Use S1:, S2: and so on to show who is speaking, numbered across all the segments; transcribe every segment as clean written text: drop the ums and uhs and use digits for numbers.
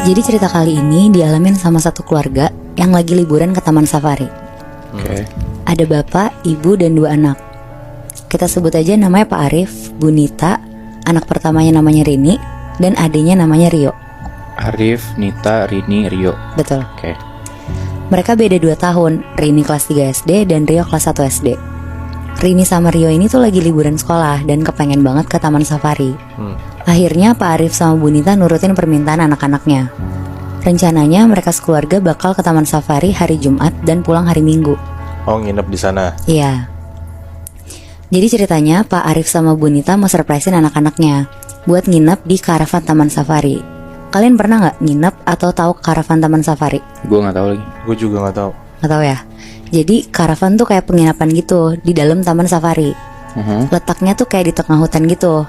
S1: Jadi cerita kali ini dialamin sama satu keluarga yang lagi liburan ke taman safari.
S2: Oke.
S1: Ada bapak, ibu, dan 2 anak. Kita sebut aja namanya Pak Arif, Bu Nita, anak pertamanya namanya Rini, dan adiknya namanya Rio.
S2: Arif, Nita, Rini, Rio.
S1: Betul.
S2: Oke.
S1: Mereka beda 2 tahun, Rini kelas 3 SD dan Rio kelas 1 SD. Rini sama Rio ini tuh lagi liburan sekolah dan kepengen banget ke taman safari. Akhirnya Pak Arif sama Bu Nita nurutin permintaan anak-anaknya. Rencananya mereka sekeluarga bakal ke taman safari hari Jumat dan pulang hari Minggu.
S3: Oh, nginep di sana.
S1: Iya. Jadi ceritanya Pak Arif sama Bu Nita mau surprisein anak-anaknya buat nginep di karavan taman safari. Kalian pernah nggak nginep atau tahu karavan taman safari?
S2: Gue nggak tahu lagi.
S3: Gue juga nggak tahu.
S1: Nggak tahu ya. Jadi karavan tuh kayak penginapan gitu di dalam taman safari. Letaknya tuh kayak di tengah hutan gitu.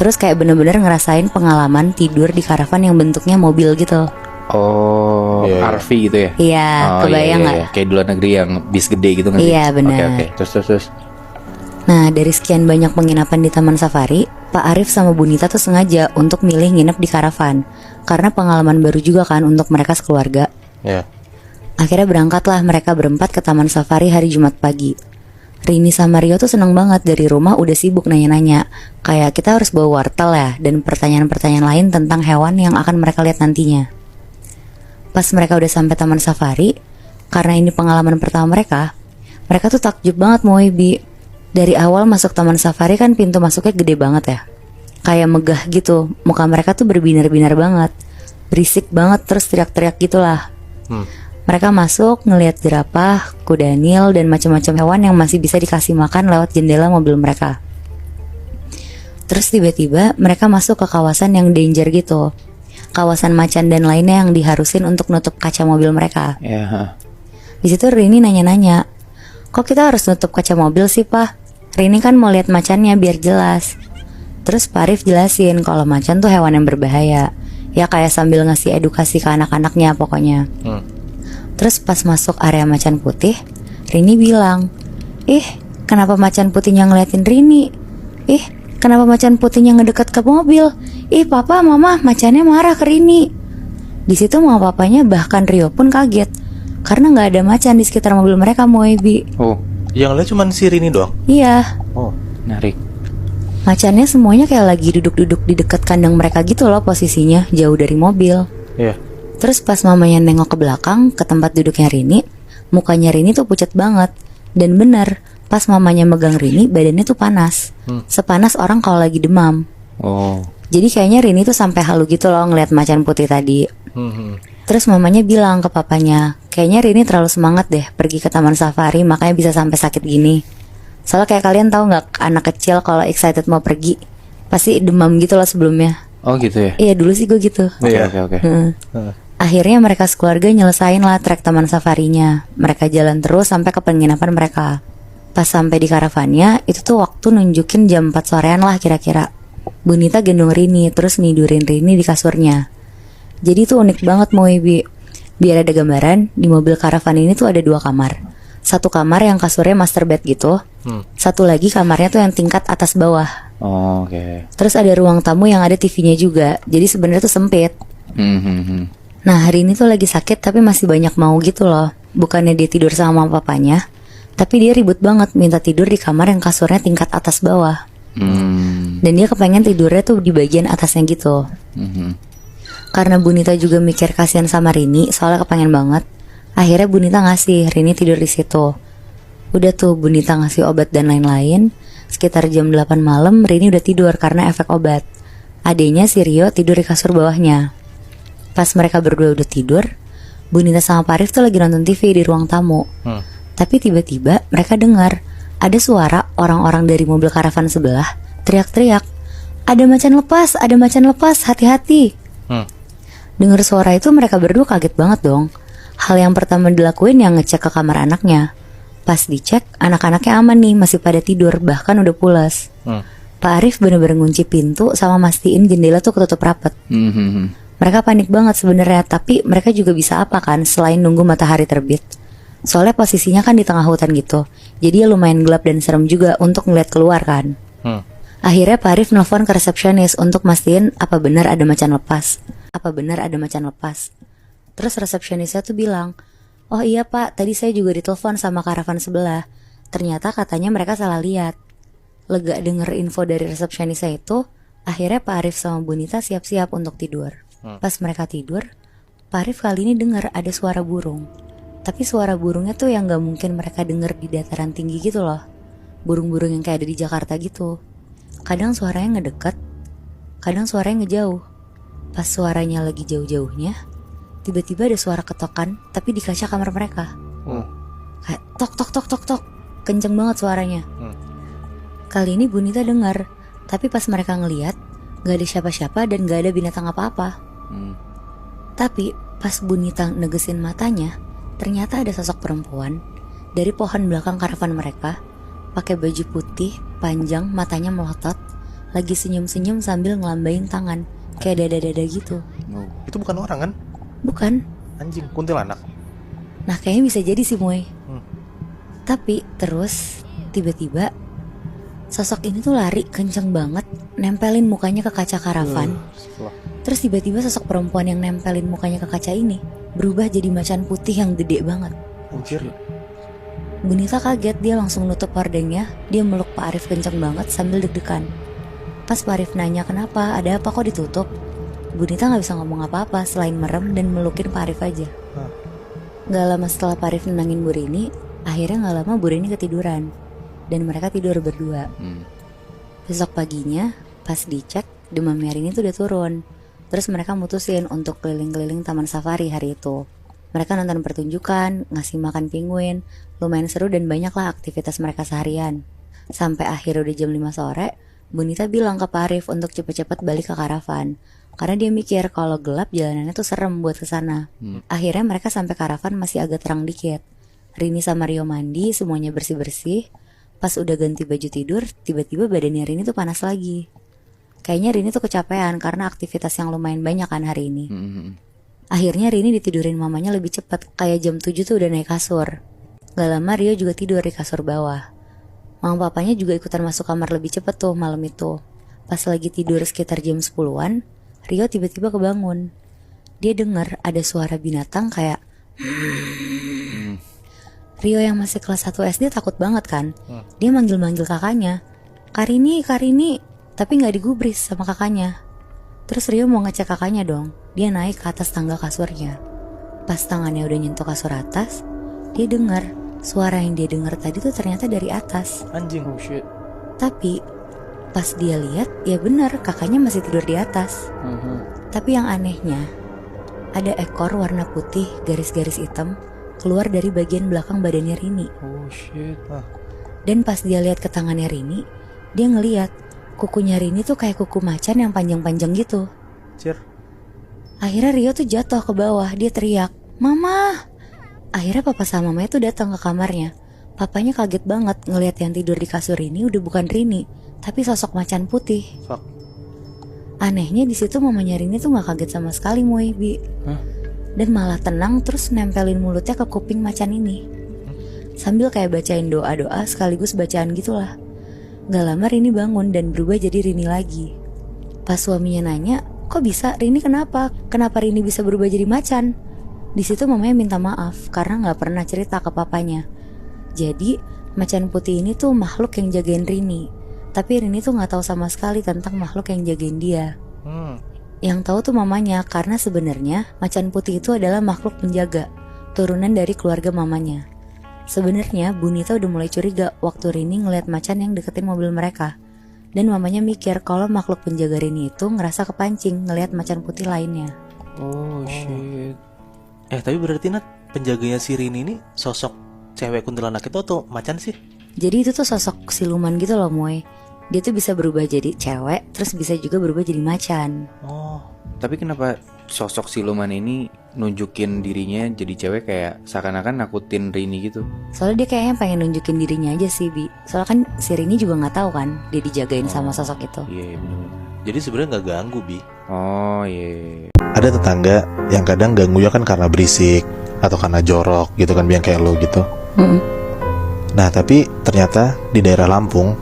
S1: Terus kayak bener-bener ngerasain pengalaman tidur di karavan yang bentuknya mobil gitu.
S2: Oh,
S3: Iya.
S2: RV gitu ya?
S1: Iya,
S2: Oh,
S1: kebayang nggak?
S2: iya. Kayak di luar negeri yang bis gede gitu nggak sih?
S1: Iya, benar.
S2: Oke. Terus.
S1: Nah, dari sekian banyak penginapan di taman safari, Pak Arif sama Bu Nita tuh sengaja untuk milih nginep di karavan. Karena pengalaman baru juga kan untuk mereka sekeluarga.
S3: Ya.
S1: Akhirnya berangkatlah mereka berempat ke taman safari hari Jumat pagi. Rini sama Rio tuh seneng banget, dari rumah udah sibuk nanya-nanya. Kayak kita harus bawa wortel ya, dan pertanyaan-pertanyaan lain tentang hewan yang akan mereka lihat nantinya. Pas mereka udah sampai taman safari, karena ini pengalaman pertama mereka tuh takjub banget Moebi. Dari awal masuk taman safari kan pintu masuknya gede banget ya. Kayak megah gitu, muka mereka tuh berbinar-binar banget. Berisik banget, terus teriak-teriak gitulah. Mereka masuk ngelihat jerapah, kuda nil, dan macam-macam hewan yang masih bisa dikasih makan lewat jendela mobil mereka. Terus tiba-tiba mereka masuk ke kawasan yang danger gitu. Kawasan macan dan lainnya yang diharusin untuk nutup kaca mobil mereka.
S2: Ya.
S1: Di situ Rini nanya-nanya, kok kita harus nutup kaca mobil sih Pak? Rini kan mau lihat macannya biar jelas. Terus Pak Arif jelasin kalau macan tuh hewan yang berbahaya. Ya kayak sambil ngasih edukasi ke anak-anaknya pokoknya. Terus pas masuk area macan putih, Rini bilang, "Ih, kenapa macan putihnya ngeliatin Rini? Ih, kenapa macan putihnya ngedeket ke mobil? Ih, papa, mama, macannya marah ke Rini." Di situ mama papanya bahkan Rio pun kaget karena nggak ada macan di sekitar mobil mereka, Moebi.
S2: Oh,
S3: Yang lihat cuma si Rini doang.
S1: Iya,
S3: Oh.
S2: menarik.
S1: macannya semuanya kayak lagi duduk-duduk di dekat kandang mereka gitu loh posisinya, jauh dari mobil.
S3: Iya.
S1: Terus pas mamanya nengok ke belakang, ke tempat duduknya Rini, mukanya Rini tuh pucat banget. Dan bener, pas mamanya megang Rini, badannya tuh panas. Sepanas orang kalau lagi demam.
S2: Oh.
S1: Jadi kayaknya Rini tuh sampai halu gitu loh ngeliat macan putih tadi. Terus mamanya bilang ke papanya, kayaknya Rini terlalu semangat deh pergi ke taman safari, makanya bisa sampai sakit gini. Soalnya kayak kalian tahu nggak, anak kecil kalau excited mau pergi pasti demam gitu loh sebelumnya.
S2: Oh gitu ya?
S1: Iya dulu sih gue gitu.
S2: Oke.
S1: Akhirnya mereka sekeluarga nyelesain lah trek taman safarinya. Mereka jalan terus sampai ke penginapan mereka. Pas sampai di karavannya, itu tuh waktu nunjukin jam 4 sorean lah kira-kira. Bu Nita gendong Rini, terus nidurin Rini di kasurnya. Jadi tuh unik banget Moebi. Biar ada gambaran, di mobil karavan ini tuh ada 2 kamar. Satu kamar yang kasurnya master bed gitu. Satu lagi kamarnya tuh yang tingkat atas bawah.
S2: Oh, oke.
S1: Terus ada ruang tamu yang ada TV-nya juga. Jadi sebenarnya tuh sempit. Nah hari ini tuh lagi sakit tapi masih banyak mau gitu loh. Bukannya dia tidur sama mama papanya, tapi dia ribut banget minta tidur di kamar yang kasurnya tingkat atas bawah. Dan dia kepengen tidurnya tuh di bagian atasnya gitu. Karena Bu Nita juga mikir kasihan sama Rini, soalnya kepengen banget. Akhirnya Bu Nita ngasih Rini tidur di situ. Udah tuh Bu Nita ngasih obat dan lain-lain. Sekitar jam 8 malam Rini udah tidur karena efek obat. Adenya si Rio tidur di kasur bawahnya. Pas mereka berdua udah tidur, Bu Nita sama Pak Arif tuh lagi nonton TV di ruang tamu. Tapi tiba-tiba mereka dengar ada suara orang-orang dari mobil karavan sebelah teriak-teriak, "Ada macan lepas, ada macan lepas, hati-hati." Dengar suara itu mereka berdua kaget banget dong. Hal yang pertama dilakuin yang ngecek ke kamar anaknya. Pas dicek, anak-anaknya aman nih, masih pada tidur, bahkan udah pulas. Pak Arif bener-bener ngunci pintu sama mastiin jendela tuh ketutup rapat. Mereka panik banget sebenarnya, tapi mereka juga bisa apa kan selain nunggu matahari terbit. Soalnya posisinya kan di tengah hutan gitu, jadi ya lumayan gelap dan serem juga untuk ngeliat keluar kan. Akhirnya Pak Arif nelfon ke resepsionis untuk mastiin apa benar ada macan lepas. Terus resepsionisnya tuh bilang, "Oh iya Pak, tadi saya juga ditelepon sama karavan sebelah. Ternyata katanya mereka salah lihat." Lega denger info dari resepsionisnya itu, akhirnya Pak Arif sama Bu Nita siap-siap untuk tidur. Pas mereka tidur, Pak Arif kali ini dengar ada suara burung. Tapi suara burungnya tuh yang gak mungkin mereka denger di dataran tinggi gitu loh. Burung-burung yang kayak ada di Jakarta gitu. Kadang suaranya ngedeket, kadang suaranya ngejauh. Pas suaranya lagi jauh-jauhnya, tiba-tiba ada suara ketokan tapi di kaca kamar mereka. Kayak tok tok tok tok tok. Kenceng banget suaranya. Kali ini Bu Nita dengar, tapi pas mereka ngeliat, gak ada siapa-siapa dan gak ada binatang apa-apa. Tapi pas Bu Nita negesin matanya, ternyata ada sosok perempuan dari pohon belakang karavan mereka, pakai baju putih, panjang, matanya melotot, lagi senyum-senyum sambil ngelambain tangan, kayak dada-dada gitu.
S3: Itu bukan orang kan?
S1: Bukan.
S3: Anjing, kuntilanak.
S1: Nah kayaknya bisa jadi sih Moy. Tapi terus tiba-tiba sosok ini tuh lari kenceng banget, nempelin mukanya ke kaca karavan. Terus tiba-tiba sosok perempuan yang nempelin mukanya ke kaca ini berubah jadi macan putih yang gede banget.
S3: Anjir.
S1: Bu Nita kaget, dia langsung nutup hordengnya. Dia meluk Pak Arif kenceng banget sambil deg-degan. Pas Pak Arif nanya kenapa, ada apa kok ditutup, Bu Nita gak bisa ngomong apa-apa selain merem dan melukin Pak Arif aja. Gak lama setelah Pak Arif nenangin Bu Rini, akhirnya gak lama Bu Rini ketiduran dan mereka tidur berdua. Besok paginya pas dicek, demamnya Rini tuh udah turun. Terus mereka mutusin untuk keliling-keliling taman safari hari itu. Mereka nonton pertunjukan, ngasih makan penguin, lumayan seru dan banyak lah aktivitas mereka seharian. Sampai akhir udah jam 5 sore, Bu Nita bilang ke Pak Arif untuk cepet-cepet balik ke karavan. Karena dia mikir kalau gelap jalanannya tuh serem buat kesana. Akhirnya mereka sampai karavan masih agak terang dikit. Rini sama Rio mandi, semuanya bersih-bersih. Pas udah ganti baju tidur, tiba-tiba badannya Rini tuh panas lagi. Kayaknya Rini tuh kecapean karena aktivitas yang lumayan banyak kan hari ini. Akhirnya Rini ditidurin mamanya lebih cepet, kayak jam 7 tuh udah naik kasur. Gak lama Rio juga tidur di kasur bawah. Mama papanya juga ikutan masuk kamar lebih cepet tuh malam itu. Pas lagi tidur sekitar jam 10-an, Rio tiba-tiba kebangun. Dia dengar ada suara binatang kayak Rio yang masih kelas 1 SD takut banget kan. Dia manggil-manggil kakaknya, Karini, Karini, tapi gak digubris sama kakaknya. Terus Rio mau ngecek kakaknya dong. Dia naik ke atas tangga kasurnya. Pas tangannya udah nyentuh kasur atas, dia dengar suara yang dia dengar tadi tuh ternyata dari atas.
S3: Anjing, oh shit.
S1: Tapi pas dia lihat, ya benar kakaknya masih tidur di atas. Tapi yang anehnya, ada ekor warna putih garis-garis hitam keluar dari bagian belakang badannya Rini.
S2: Oh shit.
S1: Dan pas dia lihat ke tangannya Rini, dia ngeliat kukunya Rini tuh kayak kuku macan yang panjang-panjang gitu.
S3: Anjir.
S1: Akhirnya Rio tuh jatuh ke bawah, dia teriak, "Mama!" Akhirnya papa sama mamanya tuh datang ke kamarnya. Papanya kaget banget ngelihat yang tidur di kasur ini udah bukan Rini, tapi sosok macan putih.
S3: Fuck.
S1: Anehnya di situ mamanya Rini tuh nggak kaget sama sekali, Moy, Bi. Dan malah tenang terus nempelin mulutnya ke kuping macan ini. Sambil kayak bacain doa-doa sekaligus bacaan gitulah. Gak lama Rini bangun dan berubah jadi Rini lagi. Pas suaminya nanya, kok bisa? Rini kenapa? Kenapa Rini bisa berubah jadi macan? Di situ mamanya minta maaf karena gak pernah cerita ke papanya. Jadi macan putih ini tuh makhluk yang jagain Rini. Tapi Rini tuh gak tahu sama sekali tentang makhluk yang jagain dia. Yang tahu tuh mamanya, karena sebenarnya macan putih itu adalah makhluk penjaga, turunan dari keluarga mamanya. Sebenarnya Bu Nita udah mulai curiga waktu Rini ngeliat macan yang deketin mobil mereka. Dan mamanya mikir kalau makhluk penjaga Rini itu ngerasa kepancing ngeliat macan putih lainnya.
S2: Oh shit.
S3: Tapi berarti Nat, penjaganya si Rini ini sosok cewek kuntilanak itu atau macan sih?
S1: Jadi itu tuh sosok siluman gitu loh, Moy. Dia tuh bisa berubah jadi cewek, terus bisa juga berubah jadi macan.
S2: Tapi kenapa sosok siluman ini nunjukin dirinya jadi cewek kayak seakan-akan nakutin Rini gitu?
S1: Soalnya dia kayaknya pengen nunjukin dirinya aja sih, Bi. Soalnya kan si Rini juga gak tahu kan dia dijagain sama sosok itu.
S2: Iya bener.
S3: Jadi sebenarnya nggak ganggu, Bi.
S2: Oh iya.
S3: Ada tetangga yang kadang ganggunya kan karena berisik atau karena jorok gitu kan, yang kayak lo gitu. Nah tapi ternyata di daerah Lampung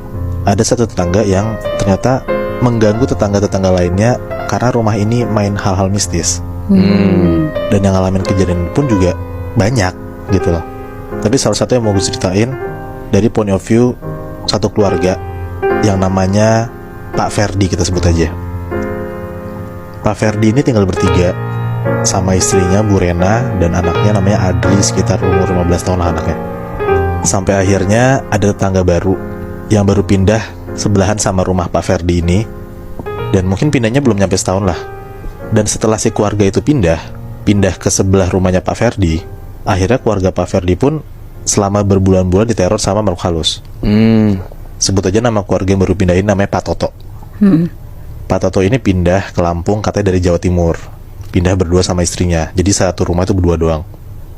S3: ada satu tetangga yang ternyata mengganggu tetangga-tetangga lainnya karena rumah ini main hal-hal mistis. Dan yang ngalamin kejadian pun juga banyak gitu loh. Tapi salah satu yang mau gue ceritain dari point of view satu keluarga yang namanya Pak Ferdi, kita sebut aja. Pak Ferdi ini tinggal bertiga sama istrinya Bu Rena dan anaknya namanya Adri, sekitar umur 15 tahun lah anaknya. Sampai akhirnya ada tetangga baru yang baru pindah sebelahan sama rumah Pak Ferdi ini. Dan mungkin pindahnya belum nyampe setahun lah. Dan setelah si keluarga itu pindah ke sebelah rumahnya Pak Ferdi, akhirnya keluarga Pak Ferdi pun selama berbulan-bulan diteror sama makhluk halus. Sebut aja nama keluarga yang baru pindahin namanya Pak Toto. Pak Toto ini pindah ke Lampung katanya dari Jawa Timur. Pindah berdua sama istrinya. Jadi satu rumah itu berdua doang.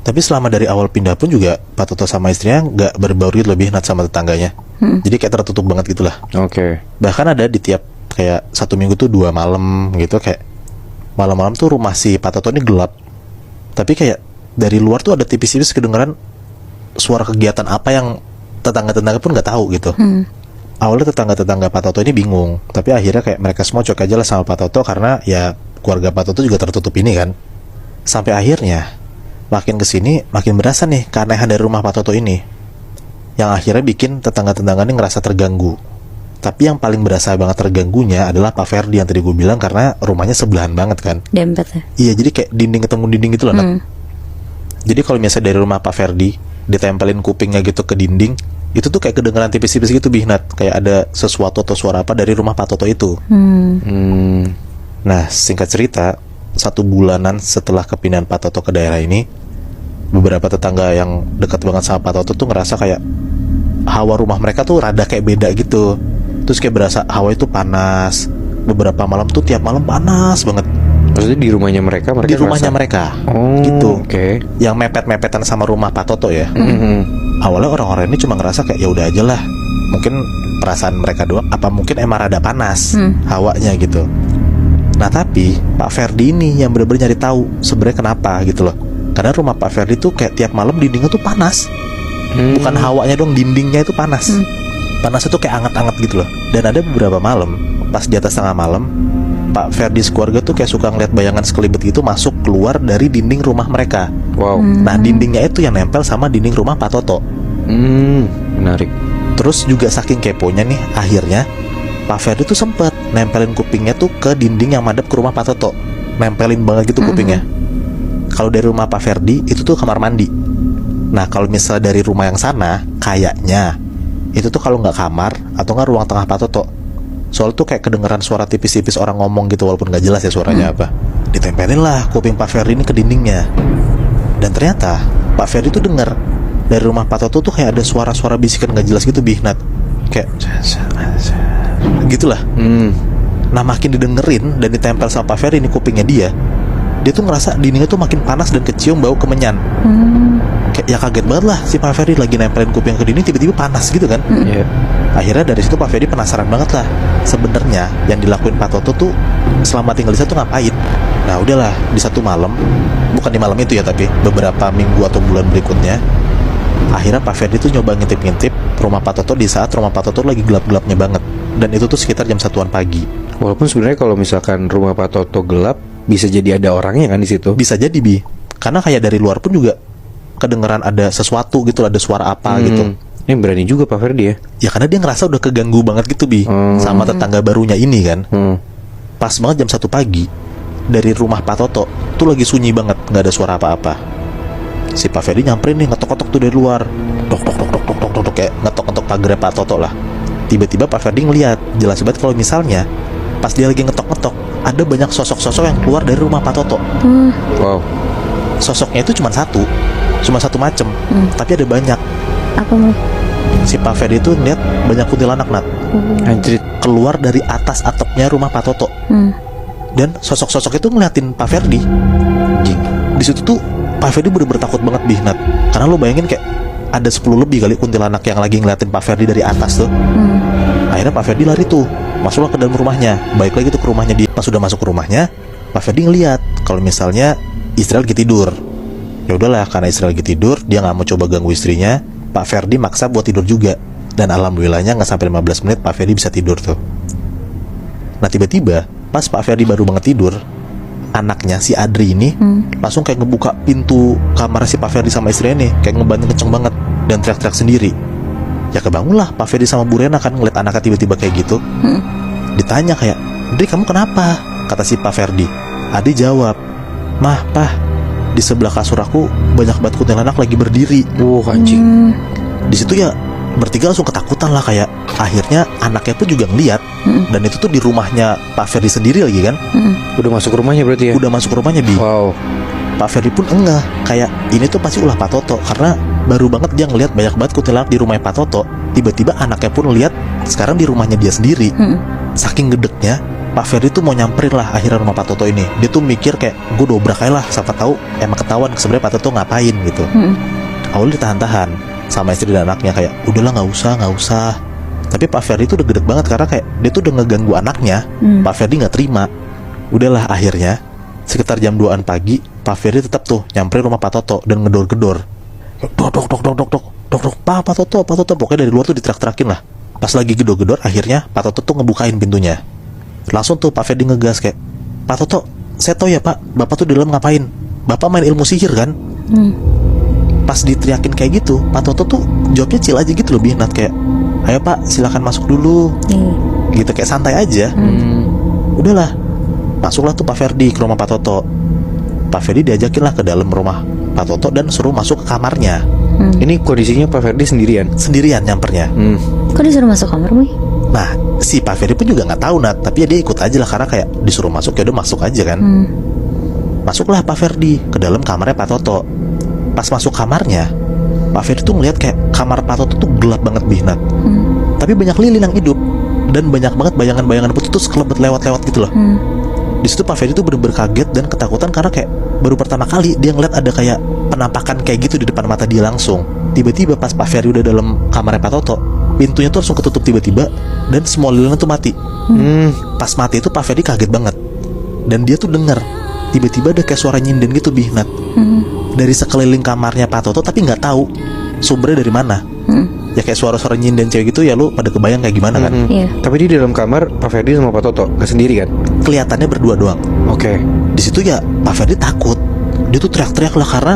S3: Tapi selama dari awal pindah pun juga Pak Toto sama istrinya gak berbaur lebih nat sama tetangganya. Jadi kayak tertutup banget gitulah.
S2: Oke.
S3: Bahkan ada di tiap kayak 1 minggu tuh 2 malam gitu, kayak malam-malam tuh rumah si Pak Toto ini gelap. Tapi kayak dari luar tuh ada tipis-tipis kedengeran suara kegiatan apa yang tetangga-tetangga pun gak tahu gitu. Awalnya tetangga-tetangga Pak Toto ini bingung, tapi akhirnya kayak mereka semua cocok aja lah sama Pak Toto karena ya keluarga Pak Toto juga tertutup ini kan. Sampai akhirnya makin kesini makin berasa nih keanehan dari rumah Pak Toto ini, yang akhirnya bikin tetangga-tetangga ini ngerasa terganggu. Tapi yang paling berasa banget terganggunya adalah Pak Ferdi yang tadi gue bilang, karena rumahnya sebelahan banget kan.
S1: Dempet ya.
S3: Iya, jadi kayak dinding ketemu dinding gitu loh Nat. Jadi kalau misalnya dari rumah Pak Ferdi ditempelin kupingnya gitu ke dinding, itu tuh kayak kedengeran tipis-tipis gitu Bihnat, kayak ada sesuatu atau suara apa dari rumah Pak Toto itu. Nah, singkat cerita, 1 bulanan setelah kepindahan Pak Toto ke daerah ini, beberapa tetangga yang dekat banget sama Pak Toto tuh ngerasa kayak hawa rumah mereka tuh rada kayak beda gitu. Terus kayak berasa hawa itu panas. Beberapa malam tuh tiap malam panas banget.
S2: Maksudnya di rumahnya mereka
S3: di rumahnya mereka. Gitu.
S2: Oke.
S3: Yang mepet-mepetan sama rumah Pak Toto ya. Awalnya orang-orang ini cuma ngerasa kayak ya udah aja lah, mungkin perasaan mereka doang, apa mungkin emang rada panas hawanya gitu. Nah tapi Pak Ferdi ini yang benar-benar nyari tahu sebenarnya kenapa gitu loh. Karena rumah Pak Ferdi tuh kayak tiap malam dindingnya tuh panas. Bukan hawanya dong, dindingnya itu panas. Panasnya tuh kayak anget-anget gitu loh. Dan ada beberapa malam pas di atas tengah malam, Pak Ferdi keluarga tuh kayak suka ngeliat bayangan sekelibet gitu masuk keluar dari dinding rumah mereka.
S2: Wow.
S3: Nah dindingnya itu yang nempel sama dinding rumah Pak Toto.
S2: Menarik.
S3: Terus juga saking keponya nih, akhirnya Pak Ferdi tuh sempet nempelin kupingnya tuh ke dinding yang madep ke rumah Pak Toto. Nempelin banget gitu kupingnya. Kalau dari rumah Pak Ferdi itu tuh kamar mandi. Nah kalau misalnya dari rumah yang sana, kayaknya itu tuh kalau nggak kamar atau nggak ruang tengah Pak Toto. Soal tuh kayak kedengeran suara tipis-tipis orang ngomong gitu, walaupun nggak jelas ya suaranya apa. Ditempelin lah kuping Pak Ferdi ini ke dindingnya. Dan ternyata Pak Ferdi tuh denger dari rumah Pak Toto tuh kayak ada suara-suara bisikan nggak jelas gitu Bihnat. Kayak gitulah. Nah makin didengerin dan ditempel sama Pak Ferdi ini kupingnya dia tuh ngerasa dindingnya tuh makin panas dan kecium bau kemenyan. Kayak ya kaget banget lah si Pak Ferdi lagi nempelin kuping ke dinding tiba-tiba panas gitu kan. Akhirnya dari situ Pak Ferdi penasaran banget lah, sebenarnya yang dilakuin Pak Toto tuh selama tinggal di sana tuh ngapain. Nah udahlah, di satu malam, bukan di malam itu ya tapi beberapa minggu atau bulan berikutnya, akhirnya Pak Ferdi tuh nyoba ngintip-ngintip rumah Pak Toto di saat rumah Pak Toto lagi gelap-gelapnya banget. Dan itu tuh sekitar jam 1-an pagi.
S2: Walaupun sebenarnya kalau misalkan rumah Pak Toto gelap, bisa jadi ada orangnya kan di situ.
S3: Bisa jadi Bi, karena kayak dari luar pun juga kedengeran ada sesuatu gitu, ada suara apa gitu.
S2: Ini berani juga Pak Ferdi ya.
S3: Ya karena dia ngerasa udah keganggu banget gitu Bi, sama tetangga barunya ini kan. Pas banget jam 1 pagi, dari rumah Pak Toto tuh lagi sunyi banget, nggak ada suara apa-apa. Si Pak Ferdi nyamperin nih, ngetok-ngetok tuh dari luar, dok kayak ngetok-ngetok pagar Pak Toto lah. Tiba-tiba Pak Ferdi ngeliat jelas banget kalau misalnya pas dia lagi ngetok-ngetok ada banyak sosok-sosok yang keluar dari rumah Pak Toto.
S2: Wow.
S3: Sosoknya itu cuma satu macem, tapi ada banyak.
S1: Apa mau?
S3: Si Pak Ferdi itu ngeliat banyak kuntilanak Nat.
S2: Anjir.
S3: Keluar dari atas atapnya rumah Pak Toto. Dan sosok-sosok itu ngeliatin Pak Ferdi. Di situ tuh Pak Ferdi bener-bener takut banget Bihnat. Karena lo bayangin kayak ada 10 lebih kali kuntilanak yang lagi ngeliatin Pak Ferdi dari atas tuh. Akhirnya Pak Ferdi lari tuh, masuklah ke dalam rumahnya. Balik lagi tuh ke rumahnya dia. Pas sudah masuk ke rumahnya, Pak Ferdi ngeliat kalau misalnya istri lagi tidur. Ya udahlah, karena istri lagi tidur, dia nggak mau coba ganggu istrinya. Pak Ferdi maksa buat tidur juga. Dan alhamdulillahnya nggak sampai 15 menit Pak Ferdi bisa tidur tuh. Nah tiba-tiba pas Pak Ferdi baru banget tidur, anaknya si Adri ini langsung kayak ngebuka pintu kamar si Pak Ferdi sama istrinya nih, kayak ngebanting kenceng banget dan teriak-teriak sendiri. Ya kebangunlah Pak Ferdi sama Bu Rena kan ngeliat anaknya tiba-tiba kayak gitu. Ditanya kayak, Adri kamu kenapa? Kata si Pak Ferdi. Adri jawab, Mah, Pah, di sebelah kasur aku banyak banget kuntilanak lagi berdiri.
S2: Anjing.
S3: Di situ ya bertiga langsung ketakutan lah, kayak akhirnya anaknya pun juga ngeliat. Dan itu tuh di rumahnya Pak Ferdi sendiri lagi kan.
S2: Udah masuk rumahnya berarti ya?
S3: Udah masuk rumahnya, Bi.
S2: Wow.
S3: Pak Ferdi pun enggak, kayak ini tuh pasti ulah Pak Toto, karena baru banget dia ngeliat banyak banget kuntilanak di rumahnya Pak Toto. Tiba-tiba anaknya pun lihat sekarang di rumahnya dia sendiri. Saking gedeknya, Pak Ferdi tuh mau nyamperin lah akhirnya rumah Pak Toto ini. Dia tuh mikir kayak, gue dobrak aja lah, siapa tahu emang ketahuan sebenarnya Pak Toto ngapain gitu. Awalnya ditahan-tahan sama istri dan anaknya, kayak udahlah nggak usah. Tapi Pak Ferdi tuh udah gedek banget karena kayak dia tuh udah ngeganggu anaknya. Pak Ferdi nggak terima. Udahlah akhirnya sekitar jam 2an pagi Pak Ferdi tetap tuh nyamperin rumah Pak Toto dan ngedor-gedor. Dok, Pak Toto. Pokoknya dari luar tuh diteriak-teriakin lah. Pas lagi gedor-gedor akhirnya Pak Toto tuh ngebukain pintunya. Langsung tuh Pak Ferdi ngegas kayak, Pak Toto, saya tahu ya Pak, Bapak tuh di dalam ngapain? Bapak main ilmu sihir kan? Pas diteriakin kayak gitu, Pak Toto tuh jawabnya chill aja gitu loh, Binat, kayak, ayo Pak silakan masuk dulu. Gitu kayak santai aja. Udahlah, masuklah tuh Pak Ferdi ke rumah Pak Toto. Pak Ferdi diajakin lah ke dalam rumah Pak Toto dan suruh masuk ke kamarnya.
S2: Ini kondisinya Pak Ferdi sendirian?
S3: Sendirian nyampernya.
S1: Kok disuruh masuk kamar, Boy?
S3: Nah, si Pak Ferdi pun juga nggak tahu Nat, tapi ya dia ikut aja lah karena kayak disuruh masuk, ya udah masuk aja kan. Masuklah Pak Ferdi ke dalam kamarnya Pak Toto. Pas masuk kamarnya, Pak Ferdi tuh ngeliat kayak kamar Pak Toto tuh gelap banget, Binat. Tapi banyak lilin yang hidup dan banyak banget bayangan-bayangan putih tuh sekelebet lewat-lewat gitu loh. Di situ Pak Ferdi tuh bener-bener kaget dan ketakutan karena kayak baru pertama kali dia ngeliat ada kayak penampakan kayak gitu di depan mata dia langsung. Tiba-tiba pas Pak Ferdi udah dalam kamarnya Pak Toto, pintunya tuh langsung ketutup tiba-tiba dan semua lilinnya tuh mati. Pas mati itu Pak Ferdi kaget banget dan dia tuh denger tiba-tiba ada kayak suara nyinden gitu, Binat, dari sekeliling kamarnya Pak Toto, tapi nggak tahu sumbernya dari mana. Ya kayak suara-suara nyinden cewek gitu, ya lu pada kebayang kayak gimana kan.
S2: Tapi di dalam kamar Pak Ferdi sama Pak Toto nggak sendiri kan?
S3: Kelihatannya berdua doang.
S2: Oke.
S3: Di situ ya Pak Ferdi takut. Dia tuh teriak-teriak lah karena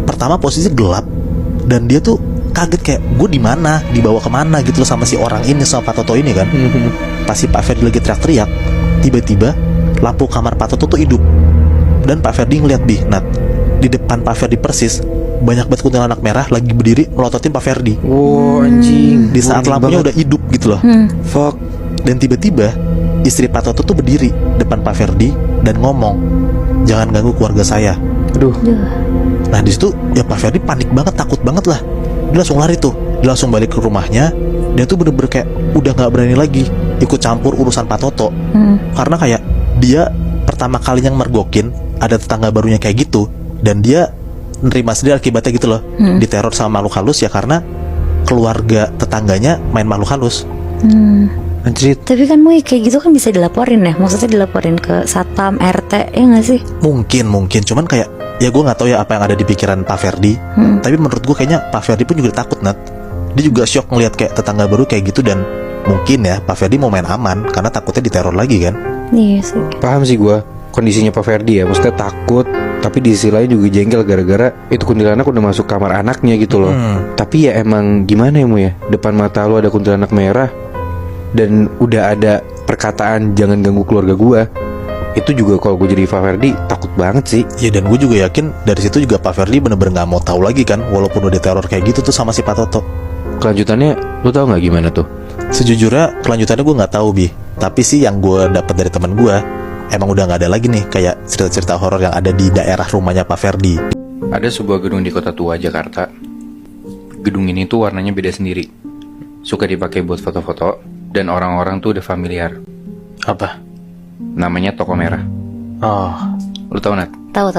S3: pertama posisi gelap dan dia tuh kaget kayak, gue di mana, dibawa kemana gitu loh sama si orang ini, sama Pak Toto ini kan. Pas si Pak Ferdi lagi teriak-teriak, tiba-tiba lampu kamar Pak Toto tuh hidup dan Pak Ferdi ngeliat, Nat, di depan Pak Ferdi persis banyak banget kuntilanak merah lagi berdiri melototin Pak Ferdi.
S2: Anjing.
S3: Di saat lampunya udah hidup gitu loh.
S2: Fuck.
S3: Dan tiba-tiba istri Pak Toto tuh berdiri depan Pak Ferdi dan ngomong, jangan ganggu keluarga saya.
S2: Aduh.
S3: Nah di situ ya Pak Ferdi panik banget, takut banget lah. Dia langsung lari tuh, dia langsung balik ke rumahnya. Dia tuh bener-bener kayak udah gak berani lagi ikut campur urusan Pak Toto. Karena kayak dia pertama kalinya mergokin ada tetangga barunya kayak gitu, dan dia nerima sendiri akibatnya gitu loh. Diteror sama makhluk halus ya karena keluarga tetangganya main makhluk halus.
S2: Anjir.
S1: Tapi kan Boy, kayak gitu kan bisa dilaporin ya? Maksudnya dilaporin ke Satpam, RT, ya gak sih?
S3: Mungkin cuman kayak ya gue nggak tahu ya apa yang ada di pikiran Pak Ferdi. Tapi menurut gue kayaknya Pak Ferdi pun juga takut, Nat. Dia juga shock ngelihat kayak tetangga baru kayak gitu, dan mungkin ya Pak Ferdi mau main aman karena takutnya diteror lagi kan.
S1: Iya sih.
S2: Paham sih gue kondisinya Pak Ferdi ya, maksudnya takut, tapi di sisi lain juga jengkel gara-gara itu kuntilanak udah masuk kamar anaknya gitu loh. Tapi ya emang gimana ya Mu ya, depan mata lu ada kuntilanak merah dan udah ada perkataan jangan ganggu keluarga gue. Itu juga kalau gue jadi Pak Ferdi takut banget sih.
S3: Ya dan gue juga yakin dari situ juga Pak Ferdi bener-bener gak mau tahu lagi kan, walaupun udah diteror kayak gitu tuh sama si Pak Toto.
S2: Kelanjutannya lu tahu nggak gimana tuh?
S3: Sejujurnya kelanjutannya gue nggak tahu, Bi. Tapi sih yang gue dapat dari teman gue, emang udah nggak ada lagi nih kayak cerita-cerita horor yang ada di daerah rumahnya Pak Ferdi.
S2: Ada sebuah gedung di kota tua Jakarta. Gedung ini tuh warnanya beda sendiri, suka dipakai buat foto-foto, dan orang-orang tuh udah familiar.
S3: Apa?
S2: Namanya Toko Merah.
S3: Oh,
S2: Lu tahu Nat?
S1: Tahu.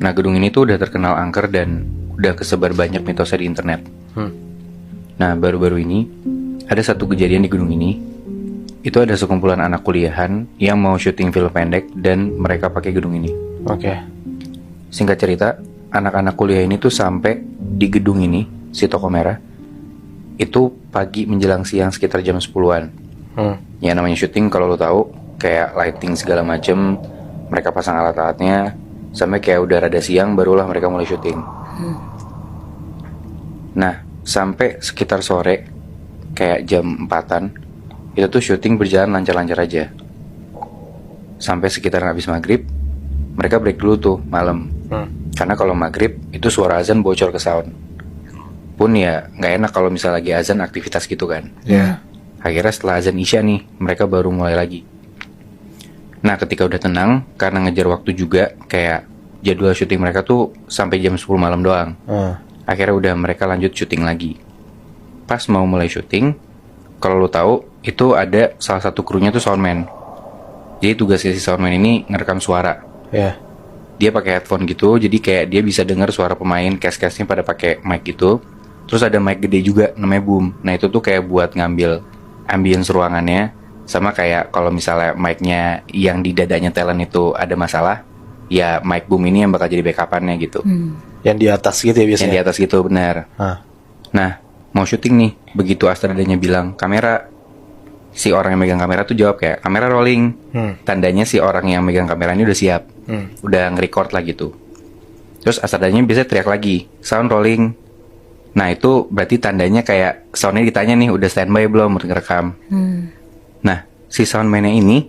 S2: Nah gedung ini tuh udah terkenal angker dan udah kesebar banyak mitosnya di internet. Nah baru-baru ini ada satu kejadian di gedung ini. Itu ada sekumpulan anak kuliahan yang mau syuting film pendek dan mereka pakai gedung ini.
S3: oke.
S2: Singkat cerita, anak-anak kuliah ini tuh sampai di gedung ini, si Toko Merah, itu pagi menjelang siang sekitar jam 10-an. Ya namanya syuting kalau lo tahu, kayak lighting segala macem, mereka pasang alat-alatnya, sampai kayak udah rada siang barulah mereka mulai syuting. Nah, sampai sekitar sore, kayak jam 4-an, itu tuh syuting berjalan lancar-lancar aja. Sampai sekitar habis maghrib, mereka break dulu tuh malam. Karena kalau maghrib, itu suara azan bocor ke sound. Pun ya nggak enak kalau misalnya lagi azan aktivitas gitu kan. Akhirnya setelah azan isya nih, mereka baru mulai lagi. Nah ketika udah tenang, karena ngejar waktu juga, kayak jadwal syuting mereka tuh sampai jam 10 malam doang. Akhirnya udah mereka lanjut syuting lagi. Pas mau mulai syuting, kalau lo tahu itu ada salah satu krunya tuh soundman. Jadi tugasnya si soundman ini ngerekam suara. Dia pakai headphone gitu, jadi kayak dia bisa dengar suara pemain, cast-castnya pada pakai mic gitu. Terus ada mic gede juga, namanya boom. Nah itu tuh kayak buat ngambil ambience ruangannya. Sama kayak kalau misalnya mic-nya yang di dadanya talent itu ada masalah, ya mic boom ini yang bakal jadi backupannya gitu.
S3: Yang di atas gitu ya biasanya.
S2: Yang di atas gitu, benar. Nah, mau syuting nih, begitu astradanya bilang kamera, si orang yang megang kamera tuh jawab kayak kamera rolling. Tandanya si orang yang megang kameranya udah siap, udah nge-record lah gitu. Terus astradanya biasanya teriak lagi, sound rolling. Nah itu berarti tandanya kayak soundnya ditanya nih udah standby belum untuk ngerekam. Nah si soundman-nya ini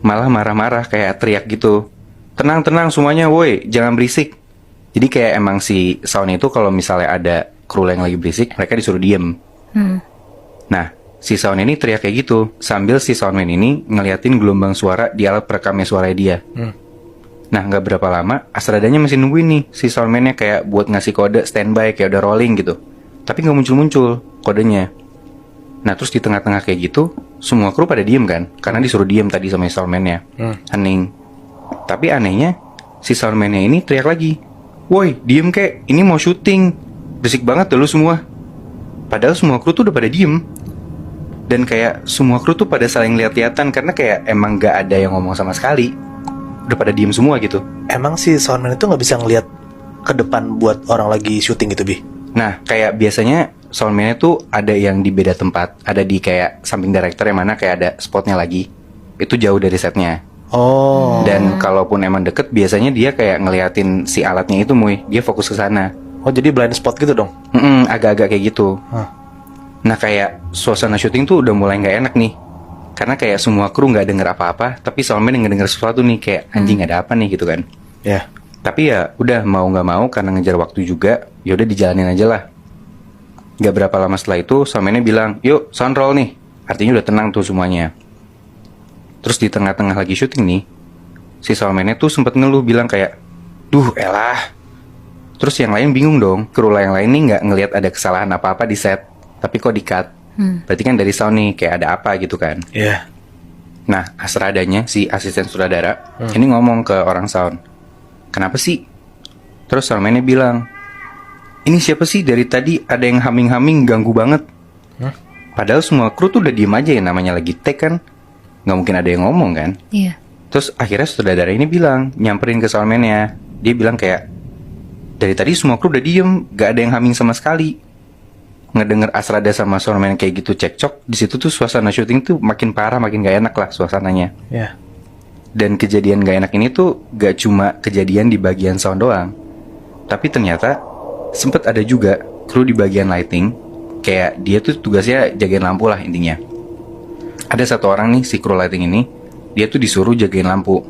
S2: malah marah-marah kayak teriak gitu, tenang semuanya woi, jangan berisik. Jadi kayak emang si sound itu kalau misalnya ada kru yang lagi berisik, mereka disuruh diem. Nah si sound ini teriak kayak gitu sambil si soundman ini ngeliatin gelombang suara di alat perekamnya suaranya dia. Nah nggak berapa lama astradanya masih nungguin nih si soundman-nya kayak buat ngasih kode standby kayak udah rolling gitu, tapi nggak muncul kodenya. Nah terus di tengah-tengah kayak gitu semua kru pada diem kan, karena disuruh diem tadi sama si soundman-nya. Hening. Tapi anehnya si soundman-nya ini teriak lagi, woi diem kek, ini mau syuting, berisik banget deh lu semua. Padahal semua kru tuh udah pada diem. Dan kayak semua kru tuh pada saling lihat-lihatan, karena kayak emang gak ada yang ngomong sama sekali. Udah pada diem semua gitu.
S3: Emang si soundman itu nggak bisa ngelihat ke depan buat orang lagi syuting gitu, Bi?
S2: Nah kayak biasanya soundman-nya tuh ada yang di beda tempat, ada di kayak samping director yang mana kayak ada spotnya lagi. Itu jauh dari setnya. Dan kalaupun emang deket, biasanya dia kayak ngeliatin si alatnya itu, Muy. Dia fokus ke sana.
S3: Oh jadi blind spot gitu dong?
S2: Agak-agak kayak gitu. Nah kayak suasana syuting tuh udah mulai nggak enak nih, karena kayak semua kru nggak denger apa-apa, tapi soundman yang ngedenger sesuatu nih, kayak anjing ada apa nih gitu kan. Tapi ya udah mau nggak mau karena ngejar waktu juga, yaudah dijalanin aja lah. Gak berapa lama setelah itu soundman-nya bilang, yuk sound roll nih. Artinya udah tenang tuh semuanya. Terus di tengah-tengah lagi syuting nih, si soundman-nya tuh sempet ngeluh bilang kayak, duh elah. Terus yang lain bingung dong, kru yang lain nih nggak ngelihat ada kesalahan apa-apa di set, tapi kok di-cut. Berarti kan dari sound nih kayak ada apa gitu kan. Nah astradanya, si asisten sutradara ini ngomong ke orang sound, kenapa sih? Terus soundman-nya bilang, ini siapa sih dari tadi ada yang humming-humming ganggu banget. Padahal semua kru tuh udah diem aja, ya namanya lagi take kan, nggak mungkin ada yang ngomong kan. Terus akhirnya sutradara ini bilang, nyamperin ke soundman-nya. Dia bilang kayak, dari tadi semua kru udah diem, gak ada yang humming sama sekali. Ngedenger Astrada sama soundman kayak gitu cekcok, di situ tuh suasana syuting tuh makin parah, makin gak enak lah suasananya. Dan kejadian gak enak ini tuh gak cuma kejadian di bagian sound doang, tapi ternyata sempet ada juga kru di bagian lighting. Kayak dia tuh tugasnya jagain lampu lah intinya. Ada satu orang nih, si kru lighting ini, dia tuh disuruh jagain lampu,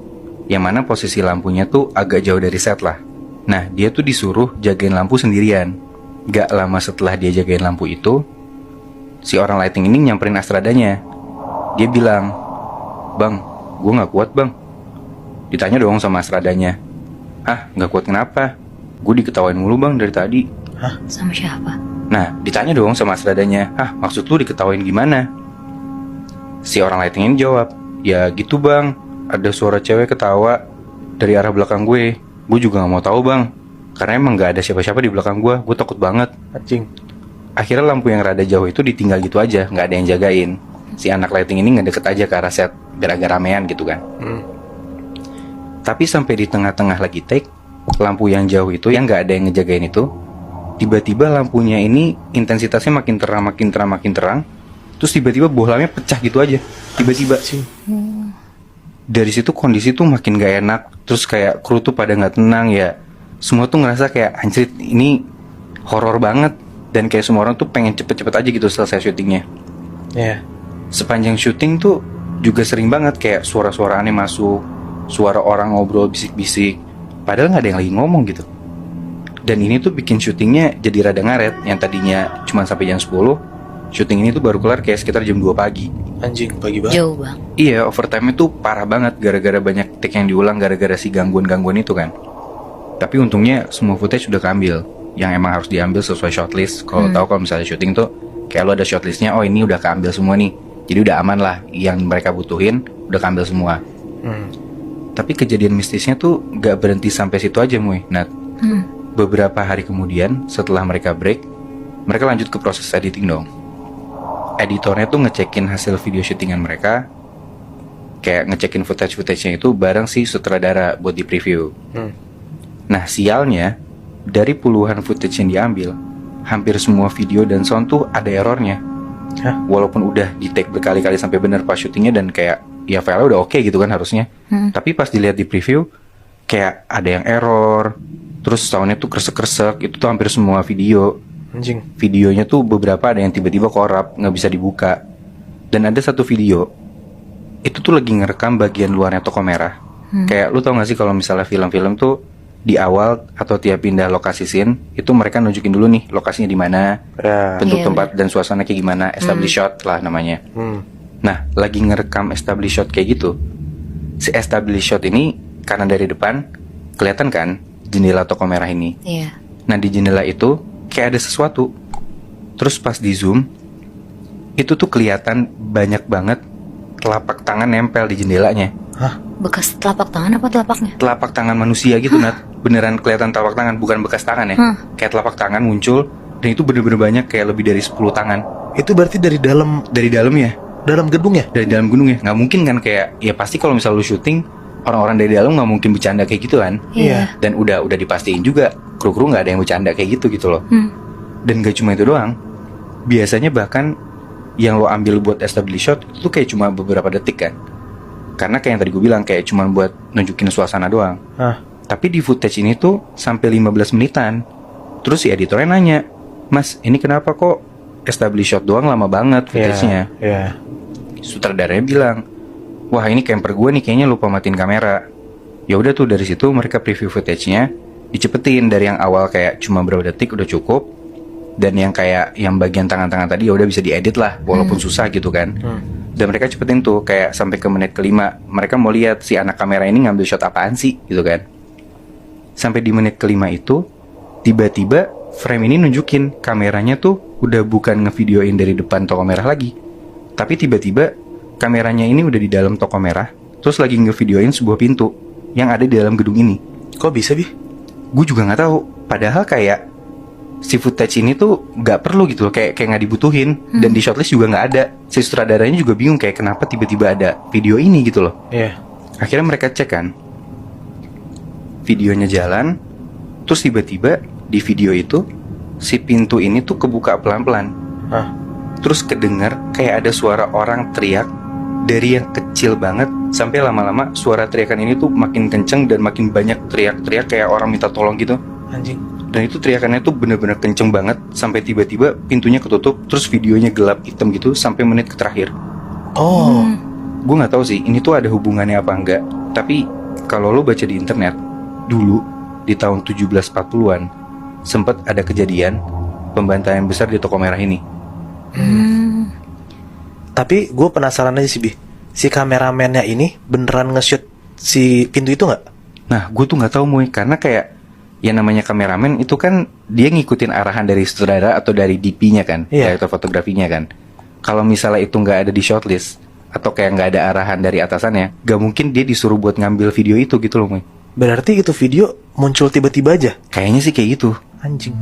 S2: yang mana posisi lampunya tuh agak jauh dari set lah. Nah dia tuh disuruh jagain lampu sendirian. Gak lama setelah dia jagain lampu itu, si orang lighting ini nyamperin astradanya. Dia bilang, bang, gue gak kuat bang. Ditanya dong sama astradanya, ah gak kuat kenapa? Gue diketawain mulu bang dari tadi.
S1: Sama siapa?
S2: Nah ditanya dong sama astradanya, ah maksud lu diketawain gimana? Si orang lighting ini jawab, ya gitu bang, ada suara cewek ketawa dari arah belakang gue. Gue juga gak mau tahu bang, karena emang gak ada siapa-siapa di belakang gue takut banget. Akhirnya lampu yang rada jauh itu ditinggal gitu aja, gak ada yang jagain. Si anak lighting ini ngedeket aja ke arah set, biar agak ramean gitu kan. Tapi sampai di tengah-tengah lagi take, lampu yang jauh itu yang gak ada yang ngejagain itu tiba-tiba lampunya ini intensitasnya makin terang. Terus tiba-tiba bohlamnya pecah gitu aja. Tiba-tiba sih. Dari situ kondisi tuh makin gak enak. Terus kayak kru tuh pada gak tenang ya. Semua tuh ngerasa kayak anjir ini horor banget. Dan kayak semua orang tuh pengen cepet-cepet aja gitu selesai syutingnya. Sepanjang syuting tuh juga sering banget kayak suara-suara aneh masuk, suara orang ngobrol bisik-bisik, padahal gak ada yang lagi ngomong gitu. Dan ini tuh bikin syutingnya jadi rada ngaret. Yang tadinya cuma sampai jam 10, syuting ini tuh baru kelar kayak sekitar jam 2 pagi.
S3: Anjing, pagi banget.
S1: Jauh bang.
S2: Iya, overtime itu parah banget gara-gara banyak take yang diulang gara-gara si gangguan-gangguan itu kan. Tapi untungnya semua footage udah keambil. Yang emang harus diambil sesuai shortlist. Kalau tahu kalau misalnya syuting tuh kayak lo ada shortlistnya, oh ini udah keambil semua nih. Jadi udah aman lah, yang mereka butuhin udah keambil semua. Tapi kejadian mistisnya tuh gak berhenti sampai situ aja Muy. Nah, beberapa hari kemudian setelah mereka break, mereka lanjut ke proses editing dong. Editornya tuh ngecekin hasil video syutingan mereka, kayak ngecekin footage-nya itu bareng si sutradara buat di preview. Nah sialnya, dari puluhan footage yang diambil, hampir semua video dan sound tuh ada errornya. Walaupun udah di take berkali-kali sampai bener pas syutingnya dan kayak ya file udah oke gitu kan harusnya. Tapi pas dilihat di preview, kayak ada yang error. Terus soundnya tuh kresek-kresek. Itu tuh hampir semua video.
S3: Anjing.
S2: Videonya tuh beberapa ada yang tiba-tiba korup, nggak bisa dibuka. Dan ada satu video, itu tuh lagi ngerekam bagian luarnya toko merah. Kayak lu tau gak sih kalau misalnya film-film tuh di awal atau tiap pindah lokasi scene, itu mereka nunjukin dulu nih lokasinya di mana, bentuk
S1: Iya,
S2: tempat dan suasana kayak gimana, establish shot lah namanya. Nah, lagi ngerekam establish shot kayak gitu. Si establish shot ini karena dari depan kelihatan kan jendela toko merah ini.
S1: Iya.
S2: Nah di jendela itu kayak ada sesuatu. Terus pas di zoom, itu tuh kelihatan banyak banget telapak tangan nempel di jendelanya.
S1: Bekas telapak tangan apa telapaknya?
S2: Telapak tangan manusia gitu Nat. Beneran kelihatan telapak tangan, bukan bekas tangan ya. Kayak telapak tangan muncul. Dan itu bener-bener banyak, kayak lebih dari 10 tangan.
S3: Itu berarti dari dalam
S2: ya.
S3: dalam gedung ya?
S2: Dari dalam gunung ya. Nggak mungkin kan kayak, ya pasti kalau misal lu syuting, orang-orang dari dalam nggak mungkin bercanda kayak gitu kan.
S1: Iya.
S2: Dan udah dipastiin juga kru-kru nggak ada yang bercanda kayak gitu loh. Dan gak cuma itu doang. Biasanya bahkan yang lo ambil buat establish shot itu kayak cuma beberapa detik kan. Karena kayak yang tadi gue bilang kayak cuma buat nunjukin suasana doang. Tapi di footage ini tuh sampai 15 menitan. Terus si editornya nanya, "Mas, ini kenapa kok establish shot doang lama banget footage-nya?" Sutradaranya bilang, "Wah, ini camper gue nih kayaknya lupa matiin kamera." Ya udah tuh dari situ mereka preview footage-nya, dicepetin dari yang awal kayak cuma berapa detik udah cukup, dan yang kayak yang bagian tangan-tangan tadi ya udah bisa diedit lah walaupun susah gitu kan. Dan mereka cepetin tuh kayak sampai ke menit kelima, mereka mau lihat si anak kamera ini ngambil shot apaan sih gitu kan. Sampai di menit kelima itu tiba-tiba frame ini nunjukin kameranya tuh udah bukan ngevideoin dari depan toko merah lagi, tapi tiba-tiba kameranya ini udah di dalam toko merah, terus lagi ngevideoin sebuah pintu yang ada di dalam gedung ini.
S3: Kok bisa, Bi?
S2: Gue juga nggak tahu. Padahal kayak si footage ini tuh nggak perlu gitu loh, kayak nggak dibutuhin. Dan di shortlist juga nggak ada. Si sutradaranya juga bingung kayak kenapa tiba-tiba ada video ini gitu loh. Akhirnya mereka cek kan, videonya jalan, terus tiba-tiba di video itu si pintu ini tuh kebuka pelan-pelan. Terus kedengar kayak ada suara orang teriak, dari yang kecil banget sampai lama-lama suara teriakan ini tuh makin kenceng dan makin banyak teriak-teriak kayak orang minta tolong gitu.
S3: Anjing.
S2: Dan itu teriakannya tuh bener-bener kenceng banget sampai tiba-tiba pintunya ketutup, terus videonya gelap hitam gitu sampai menit ke terakhir. Gue nggak tahu sih ini tuh ada hubungannya apa enggak. Tapi kalau lo baca di internet, dulu di tahun 1740-an sempat ada kejadian pembantaian besar di toko merah ini.
S3: Tapi gue penasaran aja sih, Bi. Si kameramennya ini beneran nge-shoot si pintu itu nggak?
S2: Nah, gue tuh nggak tahu Muy, karena kayak yang namanya kameramen itu kan dia ngikutin arahan dari sutradara atau dari DP-nya kan, director fotografinya kan. Kalau misalnya itu nggak ada di shortlist atau kayak nggak ada arahan dari atasannya, gak mungkin dia disuruh buat ngambil video itu gitu loh Muy.
S3: Berarti itu video muncul tiba-tiba aja?
S2: Kayaknya sih kayak gitu.
S3: Anjing.